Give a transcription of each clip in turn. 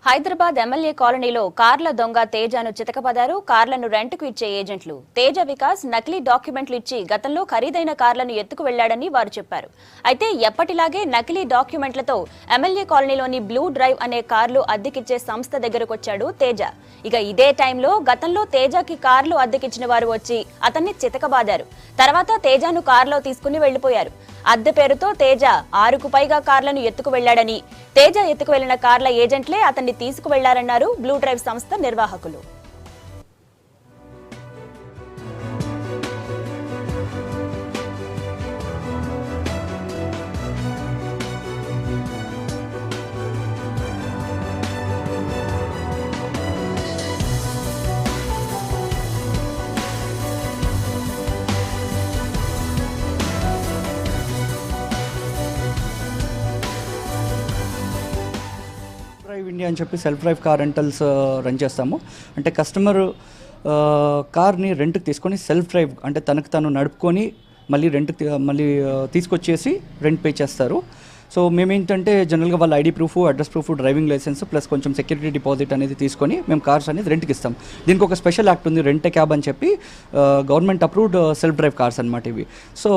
Hyderabad MLA కాలనీలో కార్ల దొంగ తేజను చితకబదారు. కార్లను రెంట్కు ఇచ్చే ఏజెంట్లు. తేజ వికాస్ నకిలీ డాక్యుమెంట్లు ఇచ్చి గతంలో ఖరీదైన కార్లను ఎత్తుకు వెళ్లాడని వారు చెప్పారు. అయితే ఎప్పటిలాగే నకిలీ డాక్యుమెంట్లతో ఎమ్మెల్యే కాలనీలోని బ్లూ డ్రైవ్ అనే కార్లు అద్దెకిచ్చే సంస్థ దగ్గరకొచ్చాడు తేజ. ఇక ఇదే టైంలో గతంలో తేజకి కార్లు అద్దెకిచ్చిన వారు వచ్చి అతన్ని చితకబాదారు. తర్వాత తేజను కార్లో తీసుకుని వెళ్లిపోయారు. అద్దె పేరుతో తేజ 6కు పైగా కార్లను ఎత్తుకు వెళ్లాడని, తేజ ఎత్తుకు వెళ్లిన కార్ల ఏజెంట్లే అతన్ని తీసుకువెళ్లారన్నారు బ్లూ డ్రైవ్ సంస్థ నిర్వాహకులు. డ్రైవ్ ఇండియా అని చెప్పి self drive car rentals run చేస్తాము. అంటే కస్టమర్ కార్ని రెంట్కి తీసుకొని సెల్ఫ్ డ్రైవ్ అంటే తనకు తను నడుపుకొని మళ్ళీ తీసుకొచ్చేసి రెంట్ పే చేస్తారు. సో మేమేంటంటే జనరల్గా వాళ్ళ ID proof, address proof, driving licence plus కొంచెం సెక్యూరిటీ డిపాజిట్ అనేది తీసుకొని మేము కార్స్ అనేది రెంట్కి ఇస్తాం. దీనికి ఒక స్పెషల్ యాక్ట్ ఉంది, రెంట్ ఏ క్యాబ్ అని చెప్పి, government approved self drive cars అనమాట ఇవి. సో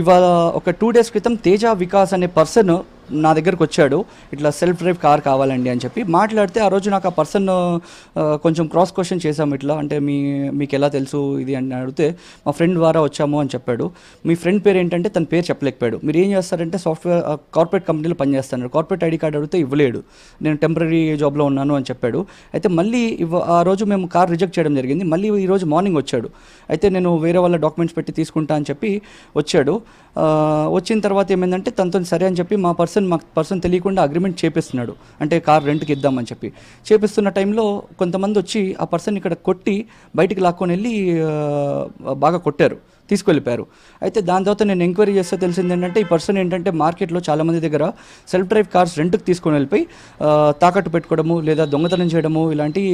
ఇవాళ ఒక 2 days క్రితం తేజ వికాస్ అనే పర్సన్ నా దగ్గరకు వచ్చాడు. ఇట్లా సెల్ఫ్ డ్రైవ్ కార్ కావాలండి అని చెప్పి మాట్లాడితే, ఆ రోజు నాకు ఆ పర్సన్ కొంచెం క్రాస్ క్వశ్చన్ చేశాము. ఇట్లా అంటే మీకు ఎలా తెలుసు ఇది అని అడిగితే, మా ఫ్రెండ్ ద్వారా వచ్చాము అని చెప్పాడు. మీ ఫ్రెండ్ పేరు ఏంటంటే తన పేరు చెప్పలేకపోయాడు. మీరు ఏం చేస్తారంటే సాఫ్ట్వేర్ కార్పొరేట్ కంపెనీలో పనిచేస్తాను, కార్పొరేట్ ఐడి కార్డు అడిగితే ఇవ్వలేడు, నేను టెంపరీ జాబ్లో ఉన్నాను అని చెప్పాడు. అయితే మళ్ళీ ఆ రోజు మేము కార్ రిజెక్ట్ చేయడం జరిగింది. మళ్ళీ ఈరోజు మార్నింగ్ వచ్చాడు. అయితే నేను వేరే వాళ్ళ డాక్యుమెంట్స్ పెట్టి తీసుకుంటా అని చెప్పి వచ్చాడు. వచ్చిన తర్వాత ఏమైందంటే తనతో సరే అని చెప్పి మా పర్సన్ తెలియకుండా అగ్రిమెంట్ చేపిస్తున్నాడు, అంటే కార్ రెంట్కి ఇద్దామని చెప్పి. చేపిస్తున్న టైంలో కొంతమంది వచ్చి ఆ పర్సన్ ఇక్కడ కొట్టి బయటికి లాక్కొని వెళ్ళి బాగా కొట్టారు, తీసుకెళ్ళిపోయారు. అయితే దాని తర్వాత నేను ఎంక్వైరీ చేస్తే తెలిసింది ఏంటంటే, ఈ పర్సన్ ఏంటంటే మార్కెట్లో చాలామంది దగ్గర సెల్ఫ్ డ్రైవ్ కార్స్ రెంట్కి తీసుకొని వెళ్ళిపోయి తాకట్టు పెట్టుకోవడము లేదా దొంగతనం చేయడము ఇలాంటివి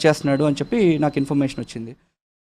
చేస్తున్నాడు అని చెప్పి నాకు ఇన్ఫర్మేషన్ వచ్చింది.